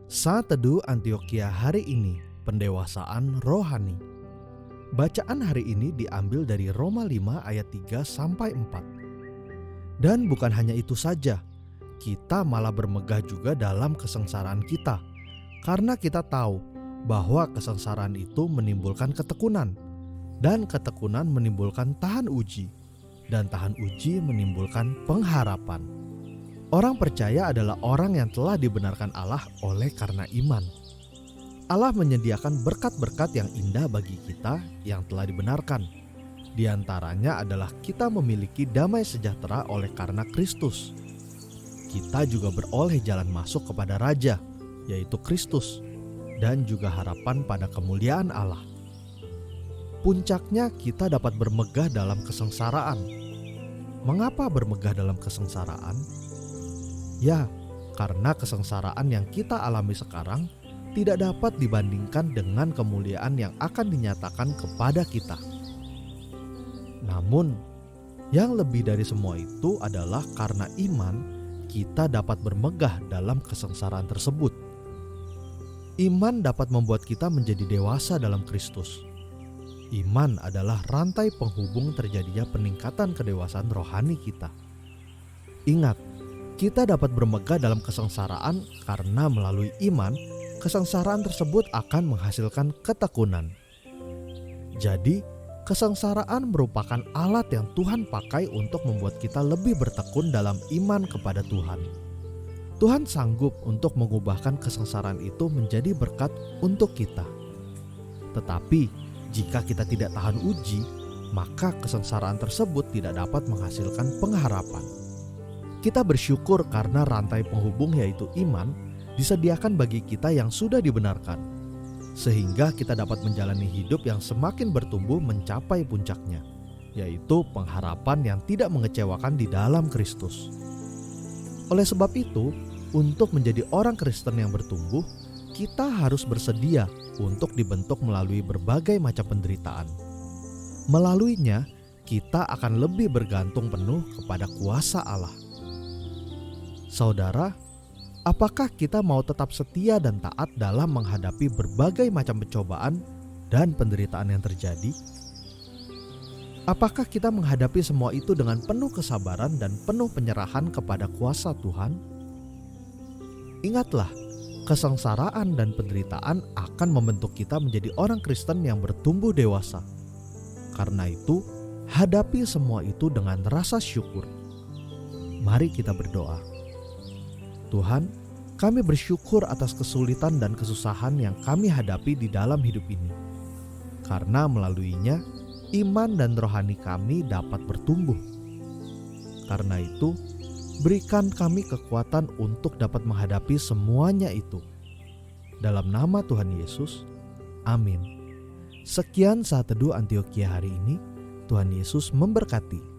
Saat Teduh Antioquia hari ini, pendewasaan rohani. Bacaan hari ini diambil dari Roma 5 ayat 3-4. Dan bukan hanya itu saja, kita malah bermegah juga dalam kesengsaraan kita, karena kita tahu bahwa kesengsaraan itu menimbulkan ketekunan, dan ketekunan menimbulkan tahan uji, dan tahan uji menimbulkan pengharapan. Orang percaya adalah orang yang telah dibenarkan Allah oleh karena iman. Allah menyediakan berkat-berkat yang indah bagi kita yang telah dibenarkan. Di antaranya adalah kita memiliki damai sejahtera oleh karena Kristus. Kita juga beroleh jalan masuk kepada Raja, yaitu Kristus, dan juga harapan pada kemuliaan Allah. Puncaknya kita dapat bermegah dalam kesengsaraan. Mengapa bermegah dalam kesengsaraan? Ya, karena kesengsaraan yang kita alami sekarang tidak dapat dibandingkan dengan kemuliaan yang akan dinyatakan kepada kita. Namun, yang lebih dari semua itu adalah karena iman, kita dapat bermegah dalam kesengsaraan tersebut. Iman dapat membuat kita menjadi dewasa dalam Kristus. Iman adalah rantai penghubung terjadinya peningkatan kedewasaan rohani kita. Ingat, kita dapat bermegah dalam kesengsaraan karena melalui iman, kesengsaraan tersebut akan menghasilkan ketekunan. Jadi, kesengsaraan merupakan alat yang Tuhan pakai untuk membuat kita lebih bertekun dalam iman kepada Tuhan. Tuhan sanggup untuk mengubahkan kesengsaraan itu menjadi berkat untuk kita. Tetapi, jika kita tidak tahan uji, maka kesengsaraan tersebut tidak dapat menghasilkan pengharapan. Kita bersyukur karena rantai penghubung yaitu iman disediakan bagi kita yang sudah dibenarkan, sehingga kita dapat menjalani hidup yang semakin bertumbuh mencapai puncaknya, yaitu pengharapan yang tidak mengecewakan di dalam Kristus. Oleh sebab itu, untuk menjadi orang Kristen yang bertumbuh, kita harus bersedia untuk dibentuk melalui berbagai macam penderitaan. Melaluinya, kita akan lebih bergantung penuh kepada kuasa Allah. Saudara, apakah kita mau tetap setia dan taat dalam menghadapi berbagai macam pencobaan dan penderitaan yang terjadi? Apakah kita menghadapi semua itu dengan penuh kesabaran dan penuh penyerahan kepada kuasa Tuhan? Ingatlah, kesengsaraan dan penderitaan akan membentuk kita menjadi orang Kristen yang bertumbuh dewasa. Karena itu, hadapi semua itu dengan rasa syukur. Mari kita berdoa. Tuhan, kami bersyukur atas kesulitan dan kesusahan yang kami hadapi di dalam hidup ini. Karena melaluinya, iman dan rohani kami dapat bertumbuh. Karena itu, berikan kami kekuatan untuk dapat menghadapi semuanya itu. Dalam nama Tuhan Yesus, amin. Sekian Saat Teduh Antioquia hari ini. Tuhan Yesus memberkati.